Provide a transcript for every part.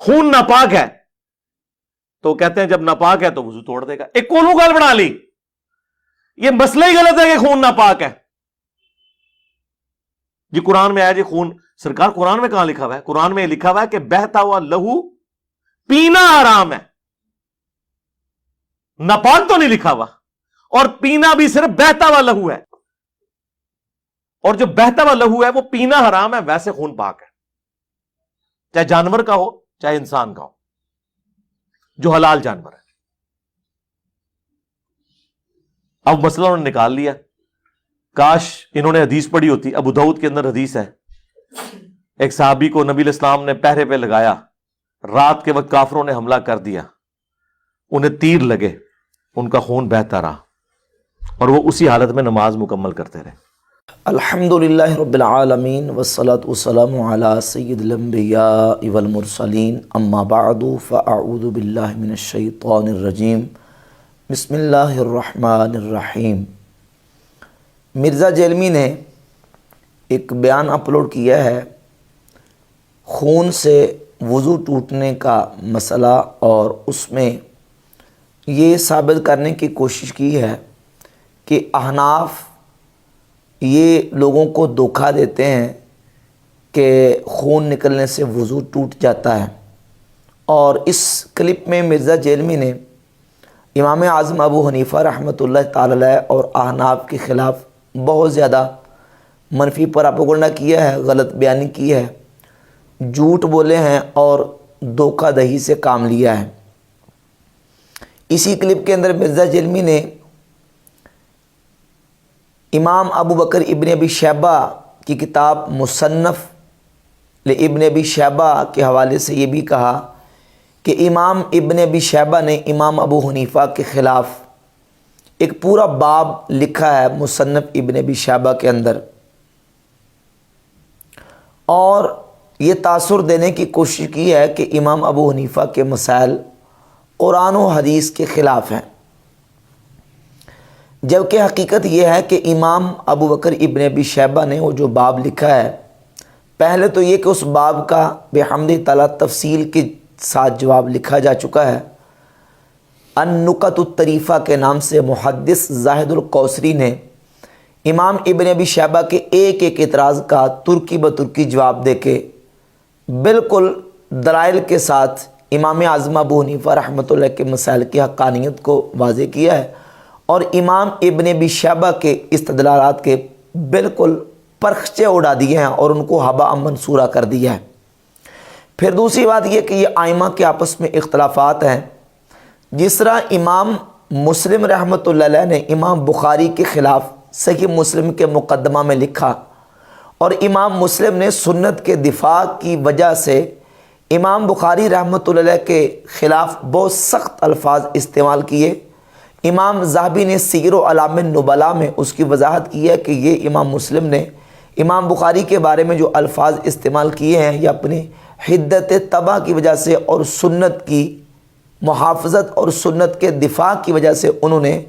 خون ناپاک ہے تو کہتے ہیں جب ناپاک ہے تو وضو توڑ دے گا. ایک کولو گال بنا لی. یہ مسئلہ ہی غلط ہے کہ خون ناپاک ہے. جی قرآن میں آیا جی خون. سرکار قرآن میں کہاں لکھا ہوا ہے؟ قرآن میں لکھا ہوا ہے کہ بہتا ہوا لہو پینا حرام ہے. ناپاک تو نہیں لکھا ہوا. اور پینا بھی صرف بہتا ہوا لہو ہے. اور جو بہتا ہوا لہو ہے وہ پینا حرام ہے. ویسے خون پاک ہے, چاہے جانور کا ہو چاہے انسان کا ہو, جو حلال جانور ہے. اب مسئلہ انہوں نے نکال لیا. کاش انہوں نے حدیث پڑھی ہوتی. ابو داؤد کے اندر حدیث ہے, ایک صحابی کو نبی علیہ السلام نے پہرے پہ لگایا, رات کے وقت کافروں نے حملہ کر دیا, انہیں تیر لگے, ان کا خون بہتا رہا اور وہ اسی حالت میں نماز مکمل کرتے رہے. الحمدللہ رب العالمین والصلاة والسلام علی سید الانبیاء والمرسلین, اما بعد فاعوذ باللہ من الشیطان الرجیم. بسم اللہ الرحمن الرحیم. مرزا جیلمی نے ایک بیان اپلوڈ کیا ہے خون سے وضو ٹوٹنے کا مسئلہ, اور اس میں یہ ثابت کرنے کی کوشش کی ہے کہ احناف یہ لوگوں کو دھوکہ دیتے ہیں کہ خون نکلنے سے وضو ٹوٹ جاتا ہے. اور اس کلپ میں مرزا جیلمی نے امام اعظم ابو حنیفہ رحمۃ اللہ تعالی علیہ اور احناف کے خلاف بہت زیادہ منفی پراپیگنڈا کیا ہے, غلط بیانی کی ہے, جھوٹ بولے ہیں اور دھوکہ دہی سے کام لیا ہے. اسی کلپ کے اندر مرزا جیلمی نے امام ابو بکر ابن ابی شیبہ کی کتاب مصنف لابن ابی شیبہ کے حوالے سے یہ بھی کہا کہ امام ابن ابی شیبہ نے امام ابو حنیفہ کے خلاف ایک پورا باب لکھا ہے مصنف ابن ابی شیبہ کے اندر, اور یہ تاثر دینے کی کوشش کی ہے کہ امام ابو حنیفہ کے مسائل قرآن و حدیث کے خلاف ہیں. جبکہ حقیقت یہ ہے کہ امام ابو بکر ابن ابی شیبہ نے وہ جو باب لکھا ہے, پہلے تو یہ کہ اس باب کا بحمد تعالیٰ تفصیل کے ساتھ جواب لکھا جا چکا ہے. النکت الطریفہ کے نام سے محدث زاہد القوسری نے امام ابن ابی شیبہ کے ایک ایک اعتراض کا ترکی بترکی جواب دے کے بالکل دلائل کے ساتھ امام اعظم ابو حنیفہ رحمۃ اللہ کے مسائل کی حقانیت کو واضح کیا ہے, اور امام ابن ابی شیبہ کے استدلالات کے بالکل پرخچے اڑا دیے ہیں اور ان کو ہباء منصورہ کر دیا ہے. پھر دوسری بات یہ کہ یہ ائمہ کے آپس میں اختلافات ہیں. جس طرح امام مسلم رحمۃ اللہ علیہ نے امام بخاری کے خلاف صحیح مسلم کے مقدمہ میں لکھا, اور امام مسلم نے سنت کے دفاع کی وجہ سے امام بخاری رحمۃ اللہ علیہ کے خلاف بہت سخت الفاظ استعمال کیے. امام ذہبی نے سیر و اعلام النبلاء میں اس کی وضاحت کی ہے کہ یہ امام مسلم نے امام بخاری کے بارے میں جو الفاظ استعمال کیے ہیں یہ اپنی حدت طبع کی وجہ سے اور سنت کی محافظت اور سنت کے دفاع کی وجہ سے انہوں نے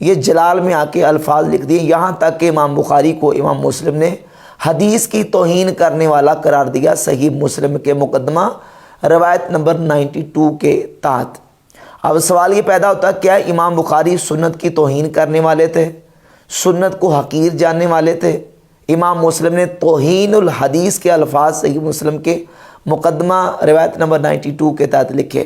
یہ جلال میں آ کے الفاظ لکھ دیے, یہاں تک کہ امام بخاری کو امام مسلم نے حدیث کی توہین کرنے والا قرار دیا صحیح مسلم کے مقدمہ روایت نمبر 92 کے تحت. اب سوال یہ پیدا ہوتا ہے کیا امام بخاری سنت کی توہین کرنے والے تھے, سنت کو حقیر جاننے والے تھے؟ امام مسلم نے توہین الحدیث کے الفاظ صحیح مسلم کے مقدمہ روایت نمبر 92 کے تحت لکھے,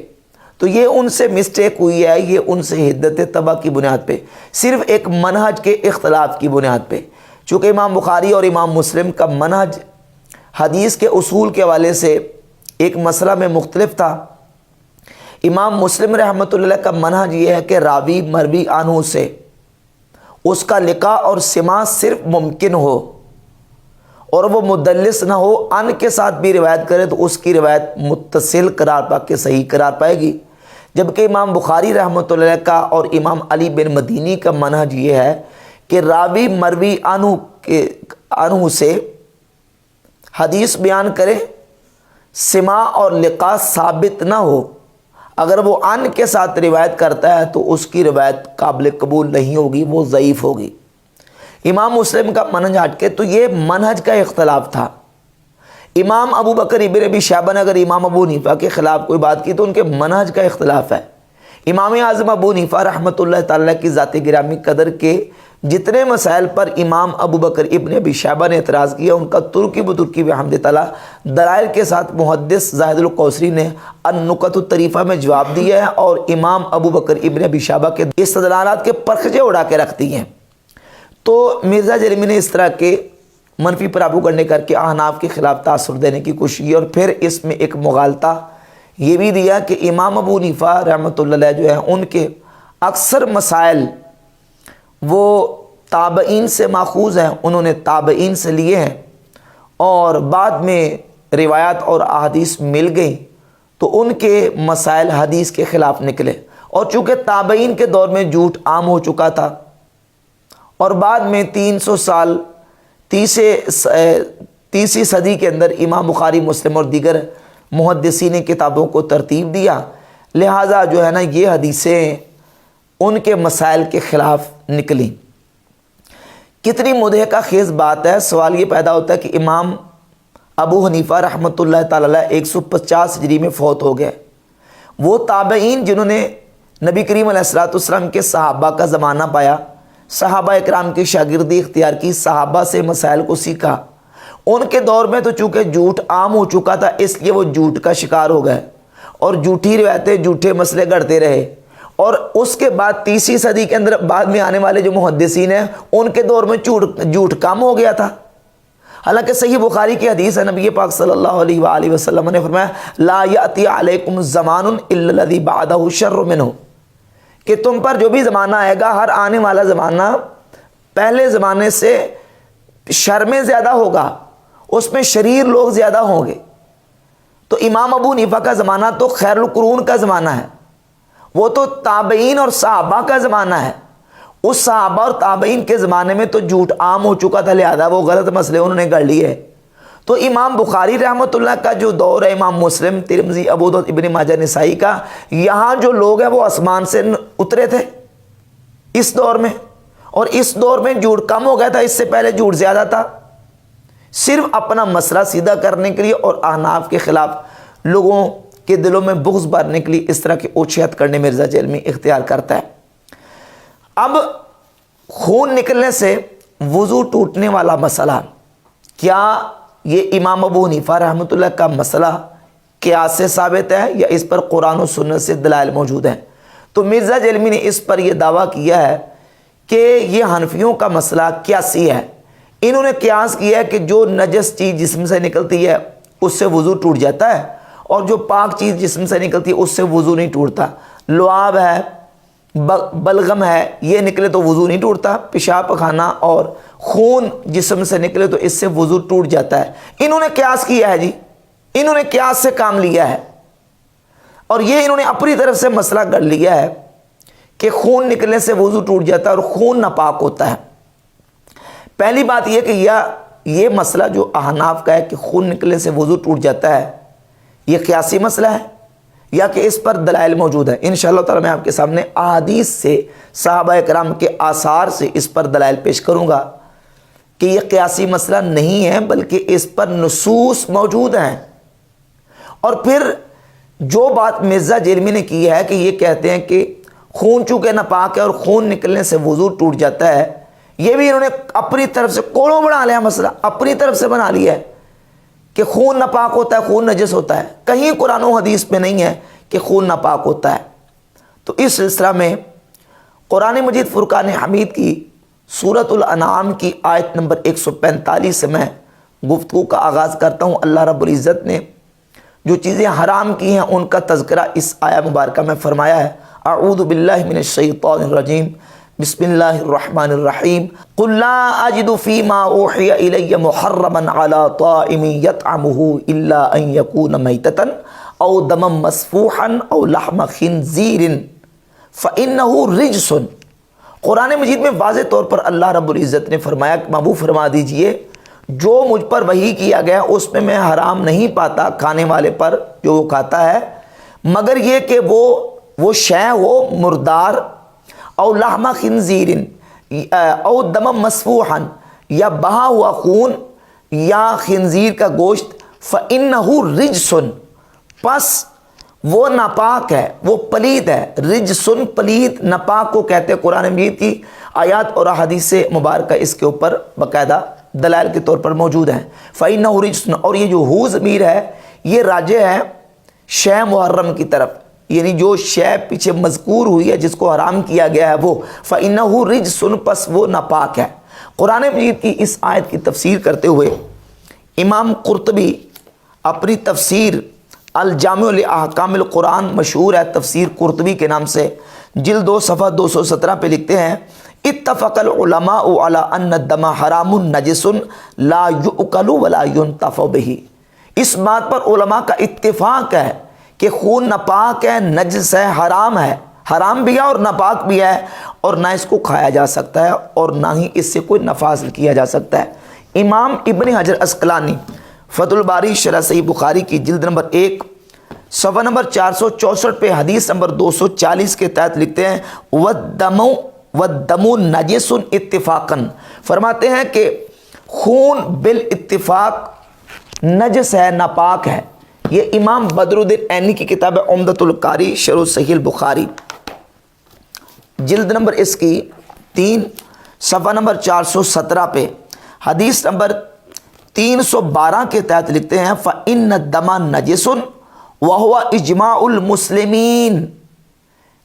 تو یہ ان سے مسٹیک ہوئی ہے, یہ ان سے حدت طبع کی بنیاد پہ, صرف ایک منہج کے اختلاف کی بنیاد پہ. چونکہ امام بخاری اور امام مسلم کا منہج حدیث کے اصول کے حوالے سے ایک مسئلہ میں مختلف تھا. امام مسلم رحمۃ اللہ کا منہج یہ ہے کہ راوی مروی عنہ سے اس کا لقاء اور سماع صرف ممکن ہو اور وہ مدلس نہ ہو, ان کے ساتھ بھی روایت کرے تو اس کی روایت متصل قرار پا کے صحیح قرار پائے گی. جبکہ امام بخاری رحمۃ اللہ کا اور امام علی بن مدینی کا منہج یہ ہے کہ راوی مروی عنہ سے حدیث بیان کرے, سماع اور لقاء ثابت نہ ہو. اگر وہ ان کے ساتھ روایت کرتا ہے تو اس کی روایت قابل قبول نہیں ہوگی, وہ ضعیف ہوگی. امام مسلم کا منہج ہٹ کے, تو یہ منہج کا اختلاف تھا. امام ابو بکر ابن ابی شیبہ نے اگر امام ابو حنیفہ کے خلاف کوئی بات کی تو ان کے منہج کا اختلاف ہے۔ امام اعظم ابو حنیفہ رحمۃ اللہ تعالیٰ کی ذات گرامی قدر کے جتنے مسائل پر امام ابو بکر ابن ابی شیبہ نے اعتراض کیا ان کا ترکی بترکی بحمد تعالیٰ دلائل کے ساتھ محدث زاہد القوسری نے النکت الطریفہ میں جواب دیا ہے، اور امام ابو بکر ابن ابی شیبہ کے استدلالات کے پرخچے اڑا کے رکھ دی ہیں۔ تو مرزا جرمی نے اس طرح کے منفی پراپوگنڈے کر کے احناف کے خلاف تاثر دینے کی کوشش کی، اور پھر اس میں ایک مغالطہ یہ بھی دیا کہ امام ابو حنیفہ رحمۃ اللہ علیہ جو ہے ان کے اکثر مسائل وہ تابعین سے ماخوذ ہیں، انہوں نے تابعین سے لیے ہیں، اور بعد میں روایات اور احادیث مل گئیں تو ان کے مسائل حدیث کے خلاف نکلے، اور چونکہ تابعین کے دور میں جھوٹ عام ہو چکا تھا، اور بعد میں 300 سال تیسری صدی کے اندر امام بخاری مسلم اور دیگر محدثین کتابوں کو ترتیب دیا، لہٰذا جو ہے نا یہ حدیثیں ان کے مسائل کے خلاف نکلی۔ کتنی مدح کا خیز بات ہے۔ سوال یہ پیدا ہوتا ہے کہ امام ابو حنیفہ رحمۃ اللہ تعالی علیہ 150 ہجری میں فوت ہو گئے، وہ تابعین جنہوں نے نبی کریم علیہ الصلوۃ والسلام کے صحابہ کا زمانہ پایا، صحابہ اکرام کی شاگردی اختیار کی، صحابہ سے مسائل کو سیکھا، ان کے دور میں تو چونکہ جھوٹ عام ہو چکا تھا اس لیے وہ جھوٹ کا شکار ہو گئے اور جھوٹی روایتیں جھوٹے مسئلے گڑھتے رہے، اور اس کے بعد تیسری صدی کے اندر بعد میں آنے والے جو محدثین ہیں ان کے دور میں جھوٹ کم ہو گیا تھا۔ حالانکہ صحیح بخاری کی حدیث ہے، نبی پاک صلی اللہ علیہ وآلہ وسلم نے فرمایا لا یأتی علیکم زمان الا الذی بعدہ شر منہ، کہ تم پر جو بھی زمانہ آئے گا، ہر آنے والا زمانہ پہلے زمانے سے شر میں زیادہ ہوگا، اس میں شریر لوگ زیادہ ہوں گے۔ تو امام ابو حنیفہ کا زمانہ تو خیر القرون کا زمانہ ہے، وہ تو تابعین اور صحابہ کا زمانہ ہے، اس صحابہ اور تابعین کے زمانے میں تو جھوٹ عام ہو چکا تھا، لہذا وہ غلط مسئلے انہوں نے گڑھ لیے۔ تو امام بخاری رحمۃ اللہ کا جو دور ہے، امام مسلم، ترمذی، ابو داؤد، ابن ماجہ، نسائی کا، یہاں جو لوگ ہیں وہ آسمان سے اترے تھے اس دور میں، اور اس دور میں جھوٹ کم ہو گیا تھا، اس سے پہلے جھوٹ زیادہ تھا۔ صرف اپنا مسئلہ سیدھا کرنے کے لیے اور احناف کے خلاف لوگوں کے دلوں میں بغض بھرنے کے لیے اس طرح کی اوچھیت کرنے مرزا جیلمی اختیار کرتا ہے۔ اب خون نکلنے سے وضو ٹوٹنے والا مسئلہ، کیا یہ امام ابو حنیفہ رحمۃ اللہ کا مسئلہ قیاس سے ثابت ہے یا اس پر قرآن و سنت سے دلائل موجود ہیں؟ تو مرزا جیلمی نے اس پر یہ دعویٰ کیا ہے کہ یہ حنفیوں کا مسئلہ قیاسی ہے۔ انہوں نے قیاس کیا ہے کہ جو نجس چیز جسم سے نکلتی ہے اس سے وضو ٹوٹ جاتا ہے، اور جو پاک چیز جسم سے نکلتی ہے اس سے وضو نہیں ٹوٹتا۔ لعاب ہے، بلغم ہے، یہ نکلے تو وضو نہیں ٹوٹتا، پیشاب پخانہ اور خون جسم سے نکلے تو اس سے وضو ٹوٹ جاتا ہے۔ انہوں نے قیاس کیا ہے، جی انہوں نے قیاس سے کام لیا ہے، اور یہ انہوں نے اپنی طرف سے مسئلہ گڑھ لیا ہے کہ خون نکلنے سے وضو ٹوٹ جاتا ہے اور خون ناپاک ہوتا ہے۔ پہلی بات یہ کہ یہ مسئلہ جو احناف کا ہے کہ خون نکلنے سے وضو ٹوٹ جاتا ہے، یہ قیاسی مسئلہ ہے یا کہ اس پر دلائل موجود ہے؟ انشاءاللہ تعالی میں آپ کے سامنے احادیث سے، صحابہ اکرام کے آثار سے اس پر دلائل پیش کروں گا کہ یہ قیاسی مسئلہ نہیں ہے بلکہ اس پر نصوص موجود ہیں۔ اور پھر جو بات مرزا جیلمی نے کی ہے کہ یہ کہتے ہیں کہ خون چونکہ ناپاک ہے اور خون نکلنے سے وضو ٹوٹ جاتا ہے، یہ بھی انہوں نے اپنی طرف سے کوڑوں بنا لیا، مسئلہ اپنی طرف سے بنا لیا ہے کہ خون ناپاک ہوتا ہے، خون نجس ہوتا ہے۔ کہیں قرآن و حدیث میں نہیں ہے کہ خون ناپاک ہوتا ہے۔ تو اس سلسلہ میں قرآن مجید فرقان حمید کی سورۃ الانعام کی آیت نمبر 145 سے میں گفتگو کا آغاز کرتا ہوں۔ اللہ رب العزت نے جو چیزیں حرام کی ہیں ان کا تذکرہ اس آیہ مبارکہ میں فرمایا ہے۔ اعوذ باللہ من الشیطان الرجیم، بسم اللہ الرحمن الرحیم۔ قل لا اجد فیما اوحی الی محرما علی طاعم یطعمہ الا ان یکون میتۃ او دما مسفوحا او لحم خنزیر فانہ رجس۔ قرآن مجید میں واضح طور پر اللہ رب العزت نے فرمایا کہ محبوب فرما دیجئے جو مجھ پر وحی کیا گیا اس میں میں حرام نہیں پاتا کھانے والے پر جو وہ کھاتا ہے، مگر یہ کہ وہ شے ہو مردار، او لحم خنزیر او دم مسفوحا، یا بہا ہوا خون یا خنزیر کا گوشت، فَإِنَّهُ رِجْسٌ، پس وہ ناپاک ہے، وہ پلید ہے۔ رجسن، پلید، ناپاک کو کہتے ہیں۔ قرآن مجید کی آیات اور احادیث مبارکہ اس کے اوپر باقاعدہ دلائل کے طور پر موجود ہیں۔ فَإِنَّهُ رِجْسٌ، اور یہ جو ہو ضمیر ہے یہ راجع ہے شے محرم کی طرف، یعنی جو شے پیچھے مذکور ہوئی ہے جس کو حرام کیا گیا ہے وہ۔ فَإِنَّهُ رِجْسٌ، پس وہ ناپاک ہے۔ قرآن مجید کی اس آیت کی تفسیر کرتے ہوئے امام قرطبی اپنی تفسیر الجامع لاحکام القرآن، مشہور ہے تفسیر قرطبی کے نام سے، جلد 2 صفحہ 217 پہ لکھتے ہیں: اتفق العلماء علی ان الدم حرام نجس لا یؤکل ولا ينتفع به، اس بات پر علماء کا اتفاق ہے کہ خون ناپاک ہے، نجس ہے، حرام ہے، حرام بھی ہے اور ناپاک بھی ہے، اور نہ اس کو کھایا جا سکتا ہے اور نہ ہی اس سے کوئی نفع حاصل کیا جا سکتا ہے۔ امام ابن حجر عسقلانی فتح الباری شرح صحیح بخاری کی جلد نمبر 1 صفحہ نمبر 464 پہ حدیث نمبر 240 کے تحت لکھتے ہیں: وَالدَّمُ نَجِسٌ اتفاقاً، فرماتے ہیں کہ خون بالاتفاق نجس ہے، ناپاک ہے۔ یہ امام بدر الدین عینی کی کتاب عمدۃ القاری شرح صحیح البخاری جلد نمبر اس کی 3 صفحہ نمبر 417 پہ حدیث نمبر 312 کے تحت لکھتے ہیں: فَإِنَّ الدَّمَ نَجِسٌ وَهُوَ اِجْمَاعُ الْمُسْلِمِينَ،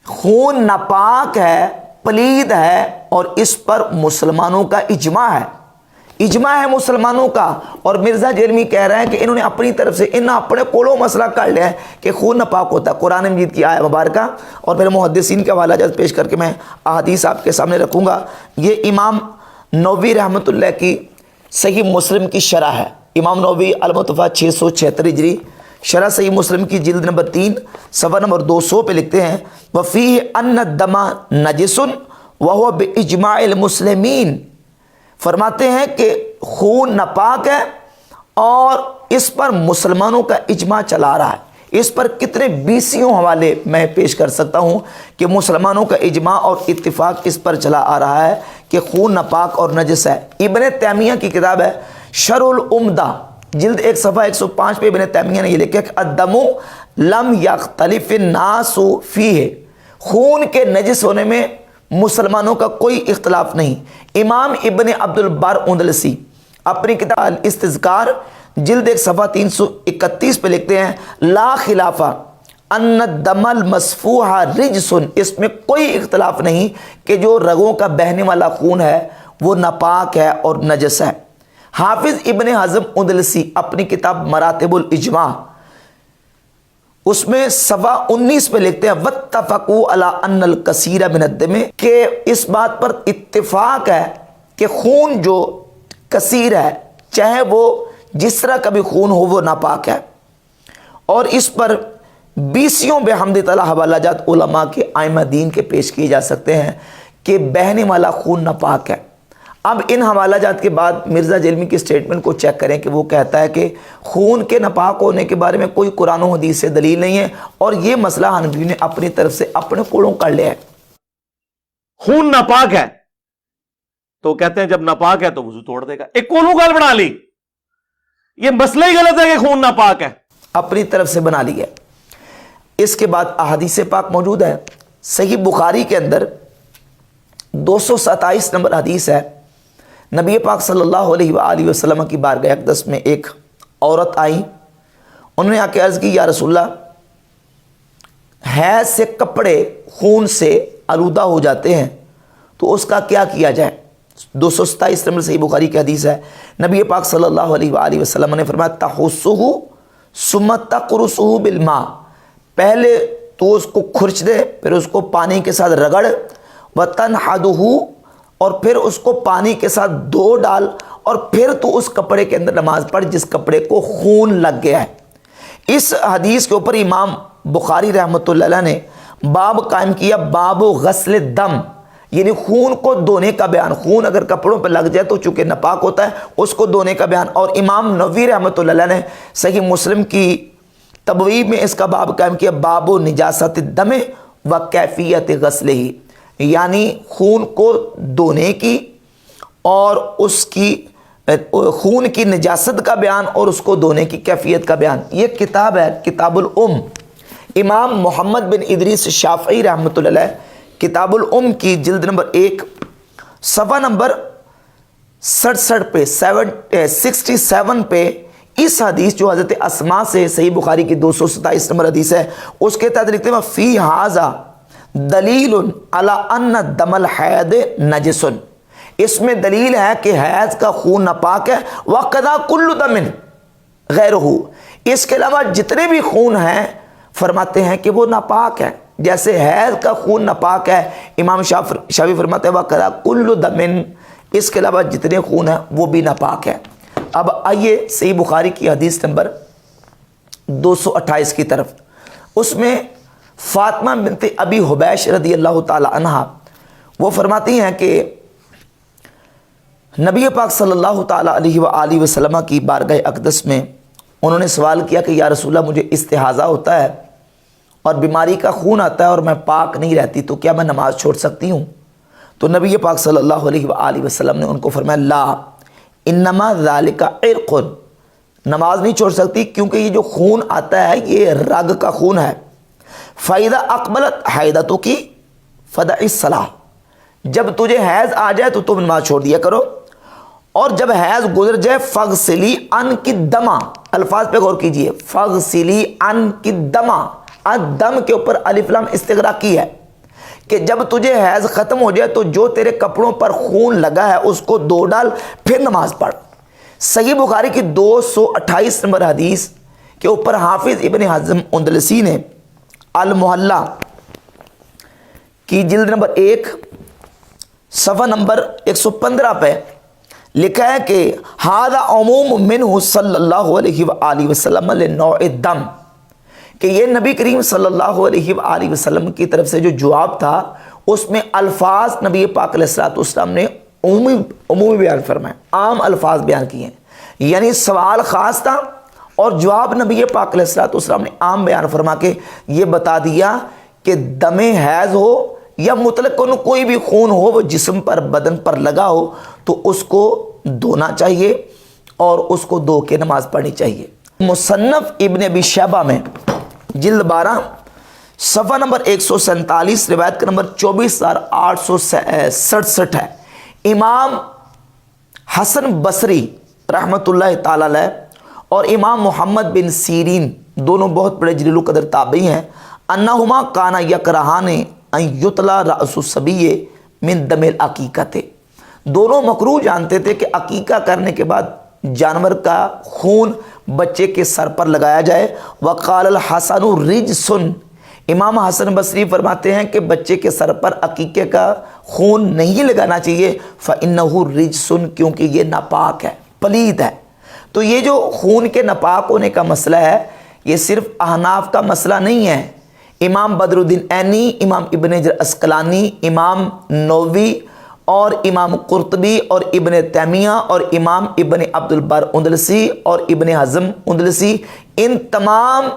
خون ناپاک ہے، پلید ہے، اور اس پر مسلمانوں کا اجماع ہے، اجماع ہے مسلمانوں کا۔ اور مرزا جرمی کہہ رہے ہیں کہ انہوں نے اپنی طرف سے اپنے کولوں مسئلہ کر لیا ہے کہ خون ناپاک ہوتا ہے۔ قرآن مجید کی آیت مبارکہ اور پھر محدثین کے حوالہ جات پیش کر کے میں احادیث آپ کے سامنے رکھوں گا۔ یہ امام نووی رحمۃ اللہ کی صحیح مسلم کی شرح ہے، امام نووی المتوفیٰ 676 ہجری، شرح صحیح مسلم کی جلد نمبر 3 صفحہ نمبر 200 پہ لکھتے ہیں: وَفِيهِ أَنَّ الدَّمَ نَجِسٌ وَهُوَ بِإِجْمَاعِ الْمُسْلِمِينَ، فرماتے ہیں کہ خون ناپاک ہے اور اس پر مسلمانوں کا اجماع چلا رہا ہے۔ اس پر کتنے بیسیوں حوالے میں پیش کر سکتا ہوں کہ مسلمانوں کا اجماع اور اتفاق اس پر چلا آ رہا ہے کہ خون ناپاک اور نجس ہے۔ ابن تیمیہ کی کتاب ہے شرح العمدہ جلد 1 صفحہ 105 پہ ابن تیمیہ نے یہ لکھا کہ الدم لم یختلف الناس فیہ، خون کے نجس ہونے میں مسلمانوں کا کوئی اختلاف نہیں۔ امام ابن عبد البر اندلسی اپنی کتاب الاستذکار جلد 1 صفحہ 331 پہ لکھتے ہیں: لا خلاف ان الدم المسفوح رجس، اس میں کوئی اختلاف نہیں کہ جو رگوں کا بہنے والا خون ہے وہ ناپاک ہے اور نجس ہے۔ حافظ ابن حزم اندلسی اپنی کتاب مراتب الاجماع اس میں صفحہ 19 پہ لکھتے ہیں: واتفقوا علی ان الکثیر من الدم، کہ اس بات پر اتفاق ہے کہ خون جو کثیر ہے، چاہے وہ جس طرح کا بھی خون ہو، وہ ناپاک ہے۔ اور اس پر بیسیوں بحمد تعالی حوالہ جات علماء کے ائمہ دین کے پیش کیے جا سکتے ہیں کہ بہنے والا خون ناپاک ہے۔ اب ان حوالہ جات کے بعد مرزا جرمی کی سٹیٹمنٹ کو چیک کریں کہ وہ کہتا ہے کہ خون کے ناپاک ہونے کے بارے میں کوئی قرآن و حدیث سے دلیل نہیں ہے، اور یہ مسئلہ حنفیوں نے اپنی طرف سے اپنے کوڑوں کر لیا ہے۔ خون ناپاک ہے تو کہتے ہیں جب ناپاک ہے تو وضو توڑ دے گا، ایک کولو گال بنا لی، یہ مسئلہ ہی غلط ہے کہ خون ناپاک ہے، اپنی طرف سے بنا لیا۔ اس کے بعد احادیث پاک موجود ہے۔ صحیح بخاری کے اندر 227 نمبر حدیث ہے، نبی پاک صلی اللہ علیہ وآلہ وسلم کی بارگاہ اقدس میں ایک عورت آئی، انہوں نے آ کے عرض کی: یا رسول اللہ، حیض سے کپڑے خون سے آلودہ ہو جاتے ہیں تو اس کا کیا کیا جائے؟ 227 نمبر صحیح بخاری کی حدیث ہے۔ نبی پاک صلی اللہ علیہ وآلہ وسلم نے فرمایا: تحسہ ثم تقرصہ بالماء، پہلے تو اس کو کھرچ دے، پھر اس کو پانی کے ساتھ رگڑ، وتنحدہ، اور پھر اس کو پانی کے ساتھ دھو ڈال، اور پھر تو اس کپڑے کے اندر نماز پڑھ جس کپڑے کو خون لگ گیا ہے۔ اس حدیث کے اوپر امام بخاری رحمۃ اللہ علیہ نے باب قائم کیا، باب غسل الدم، یعنی خون کو دھونے کا بیان۔ خون اگر کپڑوں پہ لگ جائے تو چونکہ ناپاک ہوتا ہے، اس کو دھونے کا بیان۔ اور امام نووی رحمۃ اللہ علیہ نے صحیح مسلم کی تبویب میں اس کا باب قائم کیا، باب نجاست الدم و کیفیت غسلہ، یعنی خون کو دھونے کی اور اس کی خون کی نجاست کا بیان اور اس کو دھونے کی کیفیت کا بیان. یہ کتاب ہے کتاب الام، امام محمد بن ادریس شافعی رحمۃ اللہ علیہ کتاب الام کی جلد نمبر 1 صفحہ نمبر 67 پہ 67 پہ اس حدیث جو حضرت اسماء سے صحیح بخاری کی 227 نمبر حدیث ہے اس کے تحت لکھتے ہیں فی ھذا دلیل علی ان دم الحیض نجس، اس میں دلیل ہے کہ حیض کا خون ناپاک ہے. وقضا کل دم غیرہ، اس کے علاوہ جتنے بھی خون ہیں فرماتے ہیں کہ وہ ناپاک ہے. جیسے حیض کا خون ناپاک ہے، امام شافعی فرماتے ہیں وقضا کل دم، اس کے علاوہ جتنے خون ہیں وہ بھی ناپاک ہے. اب آئیے صحیح بخاری کی حدیث نمبر 228 کی طرف. اس میں فاطمہ بنت ابی حبیش رضی اللہ تعالی عنہ وہ فرماتی ہیں کہ نبی پاک صلی اللہ تعالی علیہ وآلہ وسلم کی بارگاہ اقدس میں انہوں نے سوال کیا کہ یا رسول اللہ مجھے استحاضہ ہوتا ہے اور بیماری کا خون آتا ہے اور میں پاک نہیں رہتی، تو کیا میں نماز چھوڑ سکتی ہوں؟ تو نبی پاک صلی اللہ علیہ وآلہ وسلم نے ان کو فرمایا لا انما ذالک عرق، نماز نہیں چھوڑ سکتی کیونکہ یہ جو خون آتا ہے یہ رگ کا خون ہے. فَإِذَا أَقْبَلَتْ حَيْضَتُكِ فَدَعِ الصَّلَاةَ، جب تجھے حیض آ جائے تو تم نماز چھوڑ دیا کرو، اور جب حیض گزر جائے فَغْسِلِي عَنْكِ الدَّمَ، الفاظ پہ غور کیجئے، فَغْسِلِي عَنْكِ الدَّمَ، الدم کے اوپر الف لام استغراق کی ہے کہ جب تجھے حیض ختم ہو جائے تو جو تیرے کپڑوں پر خون لگا ہے اس کو دھو ڈال پھر نماز پڑھ. صحیح بخاری کی 228 نمبر حدیث کے اوپر حافظ ابن حزم اندلسی نے المحلہ کی جلد نمبر 1 صفحہ نمبر 115 پہ لکھا ہے کہ ھذا عموم منہ صلی اللہ علیہ وآلہ وسلم لنوع الدم، کہ یہ نبی کریم صلی اللہ علیہ وآلہ وسلم کی طرف سے جو جواب تھا اس میں الفاظ نبی پاک علیہ الصلوۃ والسلام نے عمومی بیان فرمائے، عام الفاظ بیان کیے ہیں. یعنی سوال خاص تھا اور جواب نبی پاک علیہ الصلوۃ والسلام نے عام بیان فرما کے یہ بتا دیا کہ دم حیض ہو یا مطلق کوئی بھی خون ہو وہ جسم پر بدن پر لگا ہو تو اس کو دھونا چاہیے اور اس کو دھو کے نماز پڑھنی چاہیے. مصنف ابن ابی شیبہ میں جلد 12 صفحہ نمبر 147 روایت کا نمبر 24867 ہے. امام حسن بصری رحمۃ اللہ تعالی علیہ اور امام محمد بن سیرین دونوں بہت بڑے جلیل القدر تابعی ہیں. انہما کانا یکرہان ان یطلا رأس الصبی من دم العقیقۃ، دونوں مکروہ جانتے تھے کہ عقیقہ کرنے کے بعد جانور کا خون بچے کے سر پر لگایا جائے. وقال الحسن رجس، امام حسن بصری فرماتے ہیں کہ بچے کے سر پر عقیقے کا خون نہیں لگانا چاہیے. فإنہ رجس، کیونکہ یہ ناپاک ہے، پلید ہے. تو یہ جو خون کے ناپاک ہونے کا مسئلہ ہے یہ صرف احناف کا مسئلہ نہیں ہے. امام بدر الدین عینی، امام ابن حجر عسقلانی، امام نووی اور امام قرطبی اور ابن تیمیہ اور امام ابن عبد البر اندلسی اور ابن حزم اندلسی، ان تمام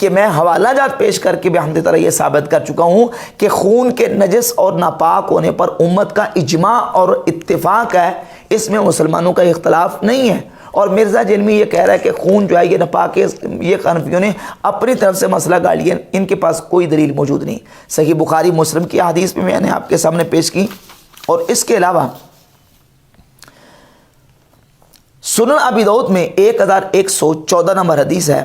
کے میں حوالہ جات پیش کر کے بحمد تعالیٰ یہ ثابت کر چکا ہوں کہ خون کے نجس اور ناپاک ہونے پر امت کا اجماع اور اتفاق ہے، اس میں مسلمانوں کا اختلاف نہیں ہے. اور مرزا جلمی یہ کہہ رہا ہے کہ خون جو ہے یہ ناپاک ہے، یہ حنفیوں نے اپنی طرف سے مسئلہ گاڑ لیا، ان کے پاس کوئی دلیل موجود نہیں. صحیح بخاری مسلم کی حدیث میں نے آپ کے سامنے پیش کی. اور اس کے علاوہ سنن ابی داؤد میں 1114 نمبر حدیث ہے.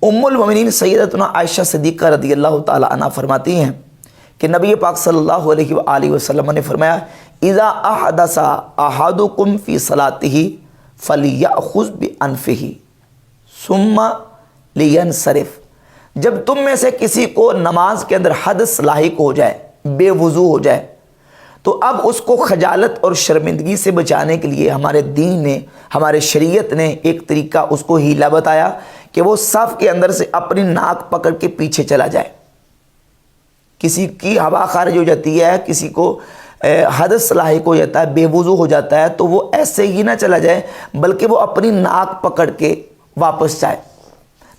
ام المؤمنین سیدتنا عائشہ صدیقہ رضی اللہ تعالی عنہ فرماتی ہیں کہ نبی پاک صلی اللہ علیہ وآلہ وسلم نے فرمایا اذا احدث احدکم فی صلاتہ فلیأخذ بانفہ ثم لینصرف، جب تم میں سے کسی کو نماز کے اندر حدث لاحق ہو جائے، بے وضو ہو جائے، تو اب اس کو خجالت اور شرمندگی سے بچانے کے لیے ہمارے دین نے، ہمارے شریعت نے ایک طریقہ اس کو ہیلا بتایا کہ وہ صف کے اندر سے اپنی ناک پکڑ کے پیچھے چلا جائے. کسی کی ہوا خارج ہو جاتی ہے، کسی کو حدث لاحق ہو جاتا ہے، بے وضو ہو جاتا ہے، تو وہ ایسے ہی نہ چلا جائے بلکہ وہ اپنی ناک پکڑ کے واپس جائے.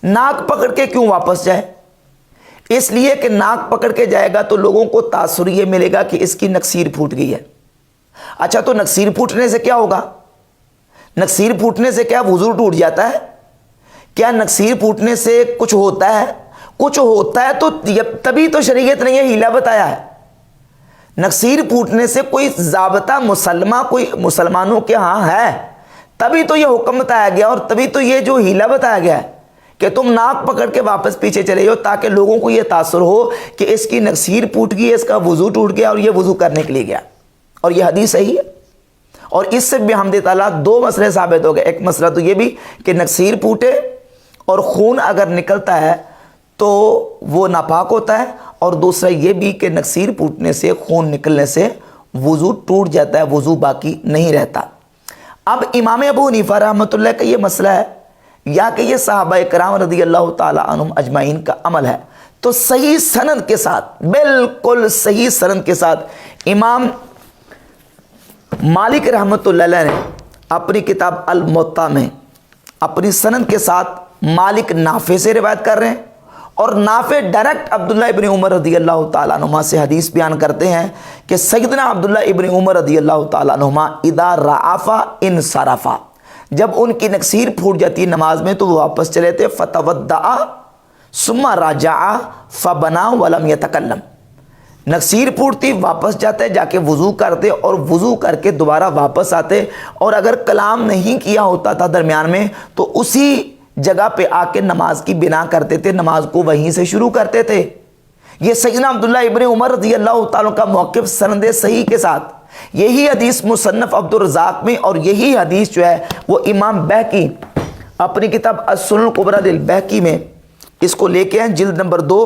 ناک پکڑ کے کیوں واپس جائے؟ اس لیے کہ ناک پکڑ کے جائے گا تو لوگوں کو تاثر یہ ملے گا کہ اس کی نکسیر پھوٹ گئی ہے. اچھا، تو نکسیر پھوٹنے سے کیا ہوگا؟ نکسیر پھوٹنے سے کیا وضو ٹوٹ جاتا ہے؟ کیا نکسیر پھوٹنے سے کچھ ہوتا ہے؟ کچھ ہوتا ہے تو تبھی تو شریعت نے یہ ہیلا بتایا ہے۔ نکسیر پھوٹنے سے کوئی ضابطہ کوئی مسلمانوں کے ہاں ہے، تبھی تو یہ حکم بتایا گیا، اور تبھی تو یہ جو ہیلا بتایا گیا ہے کہ تم ناک پکڑ کے واپس پیچھے چلے جاؤ، تاکہ لوگوں کو یہ تاثر ہو کہ اس کی نکسیر پھوٹ گئی، اس کا وضو ٹوٹ گیا اور یہ وضو کرنے کے لیے گیا، اور یہ حدیث صحیح ہے۔ اور اس سے بھی بحمد تعالیٰ دو مسئلے ثابت ہو گئے۔ ایک مسئلہ تو یہ بھی کہ نکسیر پھوٹے اور خون اگر نکلتا ہے تو وہ ناپاک ہوتا ہے، اور دوسرا یہ بھی کہ نکسیر پھوٹنے سے، خون نکلنے سے وضو ٹوٹ جاتا ہے، وضو باقی نہیں رہتا۔ اب امام ابو حنیفہ رحمۃ اللہ کا یہ مسئلہ ہے، یا کہ یہ صحابہ کرام رضی اللہ تعالی عنہم اجمعین کا عمل ہے، تو صحیح سند کے ساتھ، بالکل صحیح سند کے ساتھ امام مالک رحمۃ اللہ علیہ نے اپنی کتاب الموطا میں اپنی سند کے ساتھ مالک نافع سے روایت کر رہے ہیں، اور نافع ڈائریکٹ عبداللہ ابن عمر رضی اللہ تعالیٰ عنہما سے حدیث بیان کرتے ہیں کہ سیدنا عبداللہ ابن عمر رضی اللہ تعالیٰ عنہما اذا رعفا انصرفا، جب ان کی نکسیر پھوٹ جاتی نماز میں تو وہ واپس چلے تھے، فتودع ثم رجع فبنا ولم يتکلم، نکسیر پھوٹتی واپس جاتے، جا کے وضو کرتے، اور وضو کر کے دوبارہ واپس آتے، اور اگر کلام نہیں کیا ہوتا تھا درمیان میں تو اسی جگہ پہ آ کے نماز کی بنا کرتے تھے، نماز کو وہیں سے شروع کرتے تھے۔ یہ سیدنا عبداللہ ابن عمر رضی اللہ تعالیٰ کا موقف سند صحیح کے ساتھ، یہی حدیث مصنف عبد الرزاق میں، اور یہی حدیث جو ہے وہ امام بہقی اپنی کتاب السنن الکبریٰ للبہقی میں اس کو لے کے ہیں، جلد نمبر 2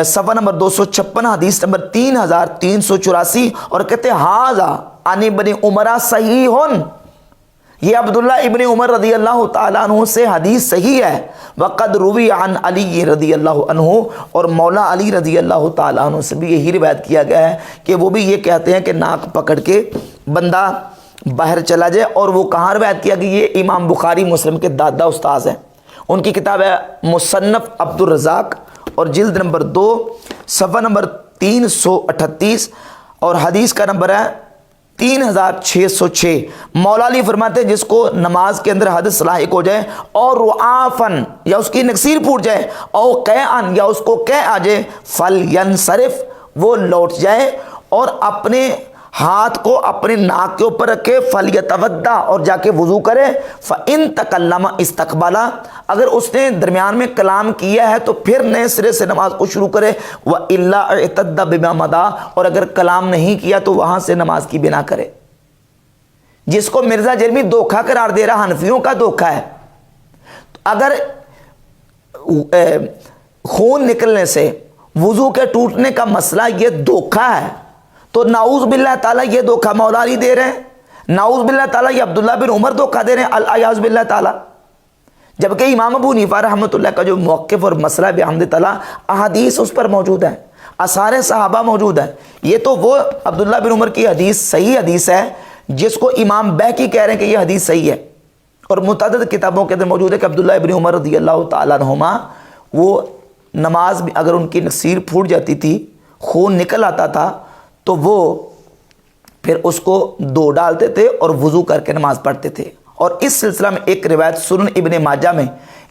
صفحہ نمبر 256، حدیث نمبر 3384، اور کہتے ہیں ھذا عن ابن عمر صحیح، یہ عبداللہ ابن عمر رضی اللہ تعالیٰ عنہ سے حدیث صحیح ہے۔ وقد روی عن علی رضی اللہ عنہ، اور مولا علی رضی اللہ تعالیٰ عنہ سے بھی یہی روایت کیا گیا ہے کہ وہ بھی یہ کہتے ہیں کہ ناک پکڑ کے بندہ باہر چلا جائے، اور وہ کہاں روایت کیا گیا؟ یہ امام بخاری مسلم کے دادا استاذ ہیں، ان کی کتاب ہے مصنف عبد الرزاق، اور جلد نمبر 2 صفحہ نمبر 338، اور حدیث کا نمبر ہے 3606۔ مولا علی فرماتے ہیں جس کو نماز کے اندر حدث لاحق ہو جائے، اور رعافن یا اس کی نکسیر پھوٹ جائے، او قیعن یا اس کو قیع آ جائے، فلینصرف وہ لوٹ جائے، اور اپنے ہاتھ کو اپنے ناک کے اوپر رکھے، فلیتودع اور جا کے وضو کرے، فإن تکلم استقبلا اگر اس نے درمیان میں کلام کیا ہے تو پھر نئے سرے سے نماز کو شروع کرے، وإلا اعتد بما مضى اور اگر کلام نہیں کیا تو وہاں سے نماز کی بنا کرے۔ جس کو مرزا جرمی دھوکہ قرار دے رہا حنفیوں کا دھوکہ ہے، اگر خون نکلنے سے وضو کے ٹوٹنے کا مسئلہ یہ دھوکہ ہے تو نعوذ باللہ تعالیٰ یہ دھوکہ مولا علی دے رہے ہیں، نعوذ باللہ تعالیٰ یہ عبداللہ بن عمر دھوکہ دے رہے ہیں، الیاذ باللہ تعالیٰ۔ جبکہ امام ابو حنیفہ رحمۃ اللہ کا جو موقف اور مسئلہ بحمد تعالیٰ احادیث اس پر موجود ہیں، آثار صحابہ موجود ہیں۔ یہ تو وہ عبداللہ بن عمر کی حدیث صحیح حدیث ہے جس کو امام بہقی کہہ رہے ہیں کہ یہ حدیث صحیح ہے، اور متعدد کتابوں کے اندر موجود ہے کہ عبداللہ ابن عمر رضی اللہ تعالیٰ عنہما وہ نماز میں اگر ان کی نکسیر پھوٹ جاتی تھی، خون نکل آتا تھا، تو وہ پھر اس کو دھو ڈالتے تھے اور وضو کر کے نماز پڑھتے تھے۔ اور اس سلسلہ میں ایک روایت سنن ابن ماجہ میں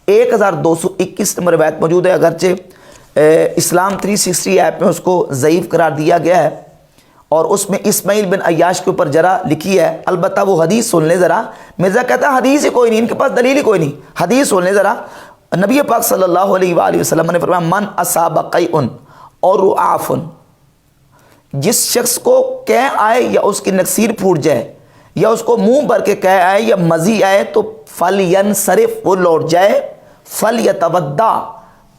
1221 نمبر روایت موجود ہے، اگرچہ اسلام 360 ایپ میں اس کو ضعیف قرار دیا گیا ہے، اور اس میں اسماعیل بن عیاش کے اوپر جرا لکھی ہے، البتہ وہ حدیث سن لیں ذرا۔ مرزا کہتا ہے حدیث ہی کوئی نہیں، ان کے پاس دلیل ہی کوئی نہیں، حدیث سن لیں ذرا۔ نبی پاک صلی اللہ علیہ وآلہ وسلم نے فرمایا من اصاب قیء اور رعاف، جس شخص کو قیع آئے یا اس کی نکسیر پھوٹ جائے یا اس کو منہ بھر کے قیع آئے یا مزی آئے تو فلینصرف وہ لوٹ جائے، فلیتودع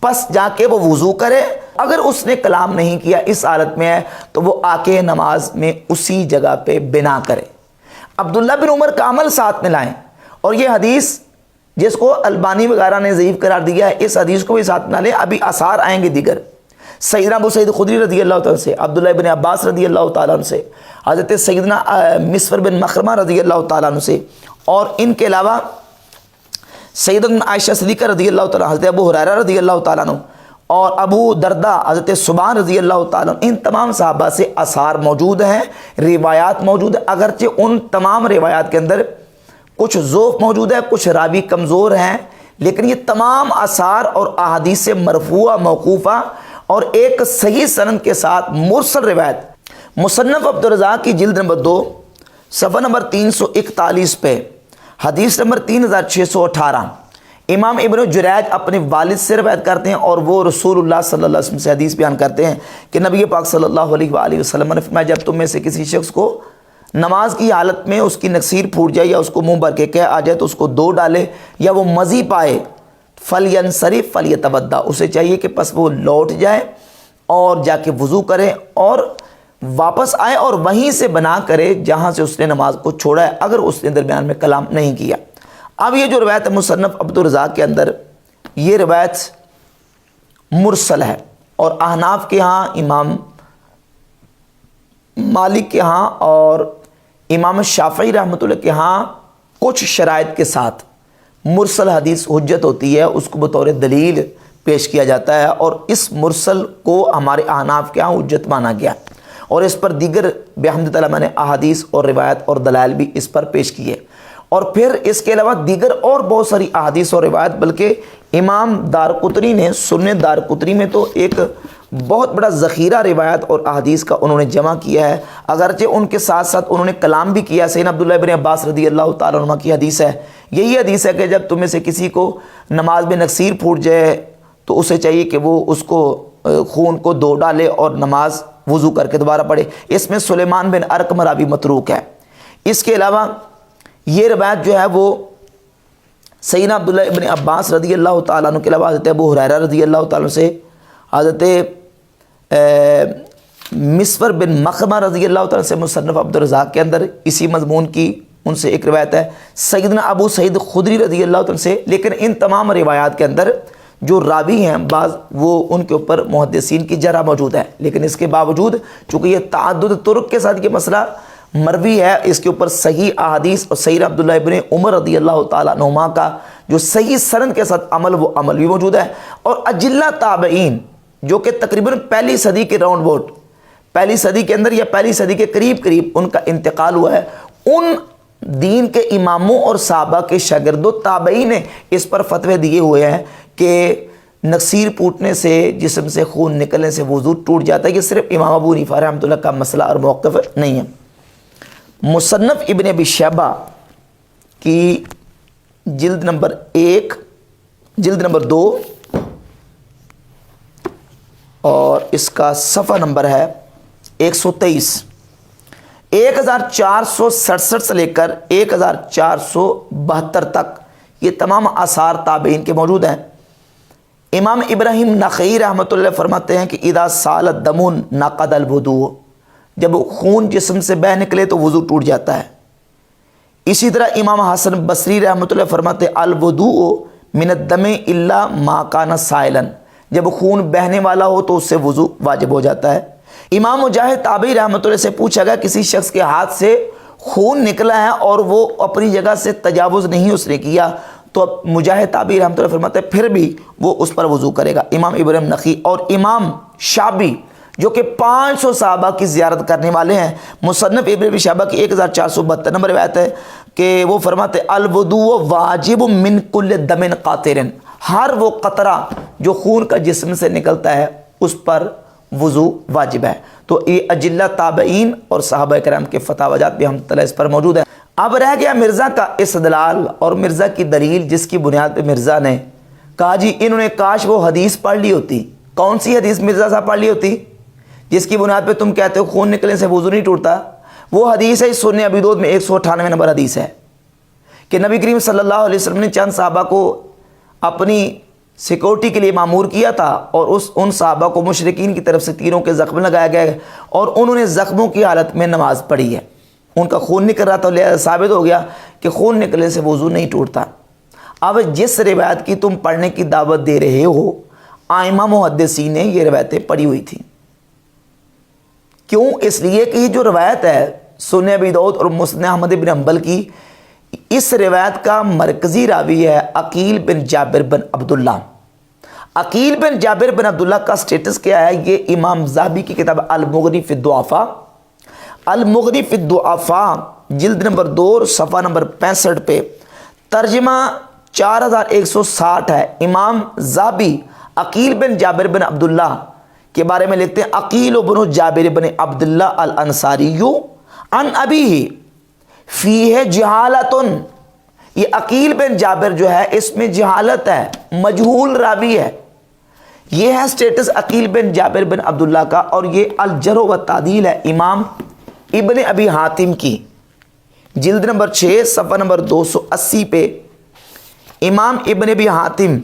پس جا کے وہ وضو کرے، اگر اس نے کلام نہیں کیا اس حالت میں ہے تو وہ آ کے نماز میں اسی جگہ پہ بنا کرے۔ عبداللہ بن عمر کا عمل ساتھ میں لائیں، اور یہ حدیث جس کو البانی وغیرہ نے ضعیف قرار دیا ہے اس حدیث کو بھی ساتھ نہ لیں، ابھی آثار آئیں گے دیگر۔ سیدنا ابو سعید خدری رضی اللہ تعالیٰ سے، عبداللہ بن عباس رضی اللہ تعالیٰ عنہ سے، حضرت سیدنا مسور بن مخرمہ رضی اللہ تعالیٰ عنہ سے، اور ان کے علاوہ سیدنا عائشہ صدیقہ رضی اللہ تعالیٰ عنہ، حضرت ابو ہریرہ رضی اللہ تعالیٰ عنہ، اور ابو دردہ، حضرت سبحان رضی اللہ تعالیٰ عنہ، ان تمام صحابہ سے آثار موجود ہیں، روایات موجود ہیں، اگرچہ ان تمام روایات کے اندر کچھ ضعف موجود ہے، کچھ راوی کمزور ہیں، لیکن یہ تمام آثار اور احادیث مرفوعہ موقوفہ اور ایک صحیح سند کے ساتھ مرسل روایت مصنف عبدالرزاق کی جلد نمبر 2 صفحہ نمبر 341 پہ حدیث نمبر 3618 امام ابن جریج اپنے والد سے روایت کرتے ہیں، اور وہ رسول اللہ صلی اللہ علیہ وسلم سے حدیث بیان کرتے ہیں کہ نبی پاک صلی اللہ علیہ وآلہ وسلم نے فرمایا جب تم میں سے کسی شخص کو نماز کی حالت میں اس کی نکسیر پھوٹ جائے یا اس کو منہ بھر کے کہہ آ جائے تو اس کو دو ڈالے یا وہ مزی پائے فَلْيَنْصَرِفْ فَلْيَتَوَضَّأْ، اسے چاہیے کہ پس وہ لوٹ جائے اور جا کے وضو کرے اور واپس آئے اور وہیں سے بنا کرے جہاں سے اس نے نماز کو چھوڑا ہے، اگر اس نے درمیان میں کلام نہیں کیا۔ اب یہ جو روایت ہے مصنف عبدالرزاق کے اندر، یہ روایت مرسل ہے، اور احناف کے ہاں، امام مالک کے ہاں اور امام شافعی رحمۃ اللہ کے ہاں کچھ شرائط کے ساتھ مرسل حدیث حجت ہوتی ہے، اس کو بطور دلیل پیش کیا جاتا ہے، اور اس مرسل کو ہمارے احناف کے ہاں حجت مانا گیا، اور اس پر دیگر بحمد تعالیٰ میں نے احادیث اور روایت اور دلائل بھی اس پر پیش کیے، اور پھر اس کے علاوہ دیگر اور بہت ساری احادیث اور روایت، بلکہ امام دارقطنی نے سنن دارقطنی میں تو ایک بہت بڑا ذخیرہ روایت اور احادیث کا انہوں نے جمع کیا ہے، اگرچہ ان کے ساتھ ساتھ انہوں نے کلام بھی کیا۔ سیدنا عبداللہ ابن عباس رضی اللہ تعالیٰ عنہ کی حدیث ہے، یہی حدیث ہے کہ جب تم میں سے کسی کو نماز میں نکسیر پھوٹ جائے تو اسے چاہیے کہ وہ اس کو خون کو دو ڈالے اور نماز وضو کر کے دوبارہ پڑھے۔ اس میں سلیمان بن ارقم راوی متروک ہے۔ اس کے علاوہ یہ روایت جو ہے وہ سیدنا عبداللہ ابن عباس رضی اللہ تعالیٰ عنہ کے علاوہ حضرت ابو ہریرہ رضی اللہ تعالیٰ عنہ سے، حضرت مسور بن مخرمہ رضی اللہ تعالیٰ سے مصنف عبدالرزاق کے اندر اسی مضمون کی ان سے ایک روایت ہے، سیدنا ابو سعید خدری رضی اللہ تعالیٰ سے۔ لیکن ان تمام روایات کے اندر جو راوی ہیں بعض، وہ ان کے اوپر محدثین کی جرح موجود ہے، لیکن اس کے باوجود چونکہ یہ تعدد طرق کے ساتھ یہ مسئلہ مروی ہے، اس کے اوپر صحیح احادیث اور سیدنا عبداللہ ابن عمر رضی اللہ تعالیٰ عنہما کا جو صحیح سند کے ساتھ عمل، وہ عمل بھی موجود ہے، اور اجلہ تابعین جو کہ تقریباً پہلی صدی کے راؤنڈ بوٹ، پہلی صدی کے اندر یا پہلی صدی کے قریب قریب ان کا انتقال ہوا ہے، ان دین کے اماموں اور صحابہ کے شاگردوں تابعین نے اس پر فتوے دیے ہوئے ہیں کہ نکسیر پوٹنے سے، جسم سے خون نکلنے سے وضو ٹوٹ جاتا ہے۔ یہ صرف امام ابو حنیفہ رحمۃ اللہ کا مسئلہ اور موقف نہیں ہے۔ مصنف ابن ابی شیبہ کی جلد نمبر 1، جلد نمبر 2 اور اس کا صفحہ نمبر ہے 123، 1467 سے لے کر 1472 تک یہ تمام آثار تابعین کے موجود ہیں۔ امام ابراہیم نخعی رحمۃ اللہ فرماتے ہیں کہ اذا سال الدم نقض الوضوء، جب خون جسم سے بہہ نکلے تو وضو ٹوٹ جاتا ہے۔ اسی طرح امام حسن بصری رحمۃ اللہ فرماتے ہیں الوضوء من الدم الا ما کان سائلا، جب خون بہنے والا ہو تو اس سے وضو واجب ہو جاتا ہے۔ امام مجاہد تابعی رحمۃ اللہ سے پوچھا گیا کسی شخص کے ہاتھ سے خون نکلا ہے اور وہ اپنی جگہ سے تجاوز نہیں اس نے کیا، تو مجاہد تابعی رحمۃ اللہ فرماتے ہیں پھر بھی وہ اس پر وضو کرے گا۔ امام ابراہیم نخعی اور امام شعبی جو کہ 500 صحابہ کی زیارت کرنے والے ہیں، مصنف ابن ابی شیبہ کی 1472 نمبر روایت ہے کہ وہ فرماتے الوضوء واجب من کل دم قاطر، ہر وہ قطرہ جو خون کا جسم سے نکلتا ہے اس پر وضو واجب ہے۔ تو یہ اجلہ تابعین اور صحابہ کرام کے فتاویات بھی ہم تعالیٰ اس پر موجود ہیں۔ اب رہ گیا مرزا کا استدلال اور مرزا کی دلیل، جس کی بنیاد پہ مرزا نے کہا جی انہوں نے کاش وہ حدیث پڑھ لی ہوتی۔ کون سی حدیث مرزا صاحب پڑھ لی ہوتی جس کی بنیاد پہ تم کہتے ہو خون نکلنے سے وضو نہیں ٹوٹتا؟ وہ حدیث ہے سنن ابی داؤد میں 198 نمبر حدیث ہے کہ نبی کریم صلی اللہ علیہ وسلم نے چند صحابہ کو اپنی سیکورٹی کے لیے معمور کیا تھا، اور ان صحابہ کو مشرکین کی طرف سے تیروں کے زخم لگایا گئے اور انہوں نے زخموں کی حالت میں نماز پڑھی ہے، ان کا خون نکل رہا تھا، لہذا ثابت ہو گیا کہ خون نکلنے سے وضو نہیں ٹوٹتا۔ اب جس روایت کی تم پڑھنے کی دعوت دے رہے ہو، ائمہ محدثین نے یہ روایتیں پڑھی ہوئی تھیں۔ کیوں؟ اس لیے کہ یہ جو روایت ہے سنن ابی داؤد اور مسند احمد بن حنبل کی، اس روایت کا مرکزی راوی ہے عقیل بن جابر بن عبداللہ۔ عقیل بن جابر بن عبداللہ کا سٹیٹس کیا ہے؟ یہ امام ذہبی کی کتاب المغنی فی الضعفاء، المغنی فی الضعفاء جلد نمبر 2 صفحہ نمبر 65 پہ ترجمہ 4160 ہے. امام زابی عقیل بن جابر بن عبداللہ کے بارے میں لکھتے ہیں عقیل بن جابر بن عبداللہ الانصاری عن ابیہ فیہ جہالت. یہ عقیل بن جابر جو ہے اس میں جہالت ہے، مجہول راوی ہے. یہ ہے سٹیٹس عقیل بن جابر بن عبداللہ کا، اور یہ الجرح و تعدیل ہے امام ابن ابی حاتم کی جلد نمبر 6 صفحہ نمبر 280 پہ. امام ابن ابی حاتم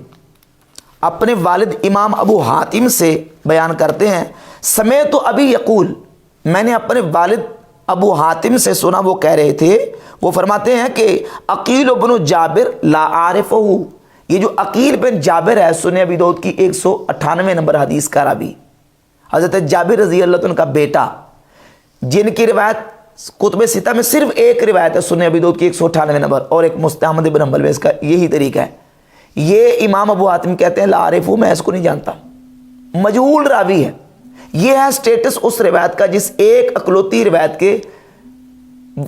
اپنے والد امام ابو حاتم سے بیان کرتے ہیں سمیت ابی یقول، میں نے اپنے والد ابو حاتم سے سنا، وہ کہہ رہے تھے، وہ فرماتے ہیں کہ عقیل بن جابر لا عارفہ، یہ جو عقیل بن جابر ہے سنن ابی داؤد کی 198 نمبر حدیث کا راوی، حضرت جابر رضی اللہ عنہ کا بیٹا، جن کی روایت کتب ستہ میں صرف ایک روایت ہے سنن ابی داؤد کی 198 نمبر، اور ایک مستند احمد بن حنبل میں اس کا یہی طریقہ ہے. یہ امام ابو حاتم کہتے ہیں لا عارفہ، میں اس کو نہیں جانتا، مجہول راوی ہے. یہ ہے سٹیٹس اس روایت کا جس ایک اکلوتی روایت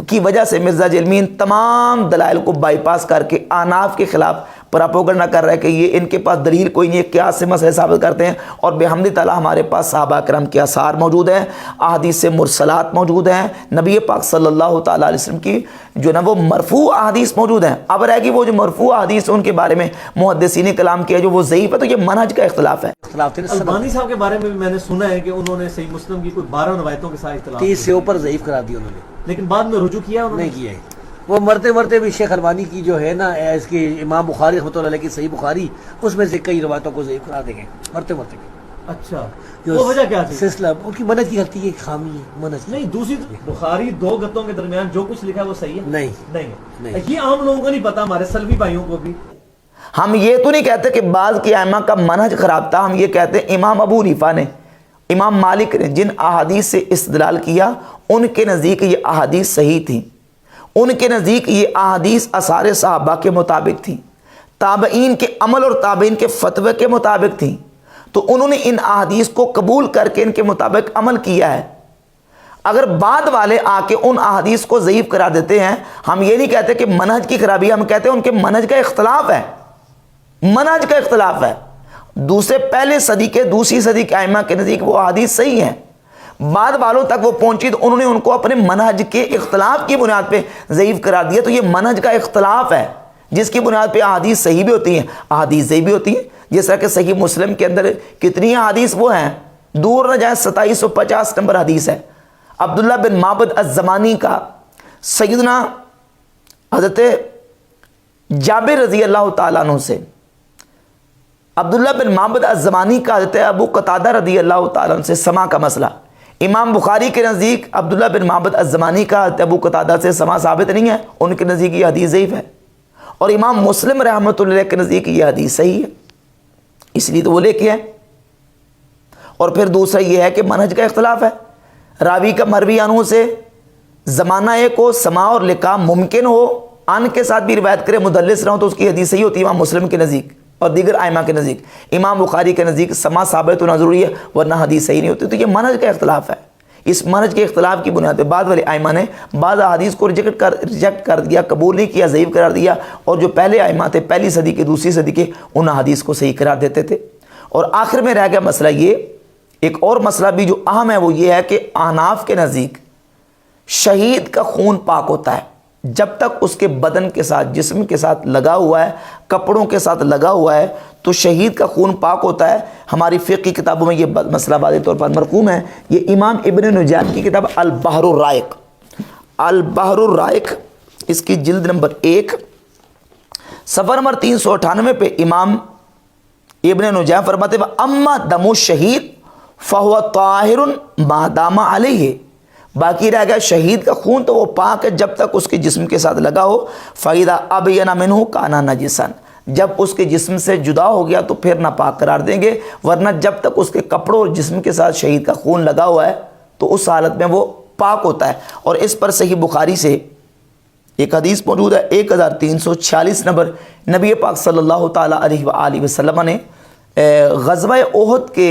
کی وجہ سے مرزا جلمین تمام دلائل کو بائی پاس کر کے احناف کے خلاف پراپوگنڈا کر رہا ہے کہ یہ ان کے پاس دلیل کوئی نہیں ہے، قیاس سے مسئلہ ثابت کرتے ہیں. اور بحمد تعالیٰ ہمارے پاس صحابہ کرام کے آثار موجود ہیں، احادیث مرسلات موجود ہیں، نبی پاک صلی اللہ تعالیٰ علیہ وسلم کی جو نا وہ مرفوع احادیث موجود ہیں. اب رہے گی وہ جو مرفوع احادیث ان کے بارے میں محدثین کلام کیا جو وہ ضعیف ہے، تو یہ منہج کا اختلاف ہے. البانی صاحب کے بارے میں بھی میں نے سنا ہے کہ انہوں نے صحیح مسلم کی کوئی 12 روایتوں کے ساتھ اختلاف 30 سے اوپر ضعیف کرا دی انہوں نے، لیکن بعد میں رجوع کیا انہوں نے؟ نہیں کیا ہے. وہ مرتے مرتے بھی شیخ البانی کی جو ہے نا اس کی امام بخاری رحمۃ اللہ علیہ کی صحیح بخاری، اس میں سے کئی روایتوں کو ضعیف کرا دیں گے مرتے مرتے. اچھا، وہ وجہ کیا تھی؟ سلسلہ ان کی منہج کی غلطی ہے، خامی ہے منہج. نہیں، دوسری بخاری 2 گتوں کے درمیان جو کچھ لکھا ہے وہ صحیح ہے؟ نہیں نہیں، یہ عام لوگوں کو نہیں پتا، ہمارے سلفی بھائیوں کو بھی. ہم یہ تو نہیں کہتے کہ بعض کی ائمہ کا منہج خراب تھا، ہم یہ کہتے ہیں امام ابو حنیفہ نے، امام مالک نے جن احادیث سے استدلال کیا ان کے نزدیک یہ احادیث صحیح تھیں، ان کے نزدیک یہ احادیث آثار صحابہ کے مطابق تھیں، تابعین کے عمل اور تابعین کے فتوے کے مطابق تھیں، تو انہوں نے ان احادیث کو قبول کر کے ان کے مطابق عمل کیا ہے. اگر بعد والے آ کے ان احادیث کو ضعیف کرا دیتے ہیں، ہم یہ نہیں کہتے کہ منہج کی خرابی ہے، ہم کہتے ہیں ان کے منہج کا اختلاف ہے، منہج کا اختلاف ہے. پہلے صدی کے دوسری صدی کے ائمہ کے نزدیک وہ احادیث صحیح ہیں، بعد والوں تک وہ پہنچی تو انہوں نے ان کو اپنے منہج کے اختلاف کی بنیاد پہ ضعیف قرار دیا. تو یہ منہج کا اختلاف ہے جس کی بنیاد پہ احادیث صحیح بھی ہوتی ہیں، احادیث ضعیف بھی ہوتی ہیں. جس طرح کہ صحیح مسلم کے اندر کتنی احادیث وہ ہیں، دور نہ جائیں 2750 نمبر حدیث ہے عبداللہ بن معبد الزمانی کا سیدنا حضرت جابر رضی اللہ تعالیٰ عنہ سے، عبداللہ بن معبد الزمانی کا حضرت ابو قتادہ رضی اللہ تعالیٰ عنہ سے سما کا مسئلہ. امام بخاری کے نزدیک عبداللہ بن معبد الزمانی کا حضرت ابو قتادہ سے سما ثابت نہیں ہے، ان کے نزدیک یہ حدیث ضعیف ہے. اور امام مسلم رحمۃ اللہ کے نزدیک یہ حدیث صحیح ہے، اس لیے تو وہ لے کے ہیں. اور پھر دوسرا یہ ہے کہ منہج کا اختلاف ہے. راوی کا مروی عنہ سے زمانہ ایک ہو، سما اور لقاء ممکن ہو، ان کے ساتھ بھی روایت کرے، مدلس نہ ہو، تو اس کی حدیث صحیح ہوتی ہے امام مسلم کے نزدیک اور دیگر ائمہ کے نزدیک. امام بخاری کے نزدیک سما ثابت ہونا ضروری ہے ورنہ حدیث صحیح نہیں ہوتی. تو یہ منہج کا اختلاف ہے. اس منہج کے اختلاف کی بنیاد پہ بعد والے ائمہ نے بعض احادیث کو ریجیکٹ کر دیا، قبول نہیں کیا، ضعیف قرار دیا، اور جو پہلے ائمہ تھے پہلی صدی کے دوسری صدی کے ان احادیث کو صحیح قرار دیتے تھے. اور آخر میں رہ گیا مسئلہ یہ، ایک اور مسئلہ بھی جو اہم ہے وہ یہ ہے کہ احناف کے نزدیک شہید کا خون پاک ہوتا ہے جب تک اس کے بدن کے ساتھ، جسم کے ساتھ لگا ہوا ہے، کپڑوں کے ساتھ لگا ہوا ہے تو شہید کا خون پاک ہوتا ہے. ہماری فقہ کی کتابوں میں یہ مسئلہ واضح طور پر مرقوم ہے. یہ امام ابن نجار کی کتاب البحر الرائق، البحر الرائق اس کی جلد نمبر 1 صفحہ نمبر 398 پہ امام ابن نجار فرماتے ہیں اما دم الشہید فہو طاہر ما دام علیہ، باقی رہ گیا شہید کا خون تو وہ پاک ہے جب تک اس کے جسم کے ساتھ لگا ہو. فَإِذَا أَبْيَنَ مِنْهُ كَانَ نَجِسًا، جب اس کے جسم سے جدا ہو گیا تو پھر ناپاک قرار دیں گے، ورنہ جب تک اس کے کپڑوں اور جسم کے ساتھ شہید کا خون لگا ہوا ہے تو اس حالت میں وہ پاک ہوتا ہے. اور اس پر صحیح بخاری سے ایک حدیث موجود ہے 1346 نمبر، نبی پاک صلی اللہ تعالیٰ علیہ وآلہ وسلم نے غزوہ احد کے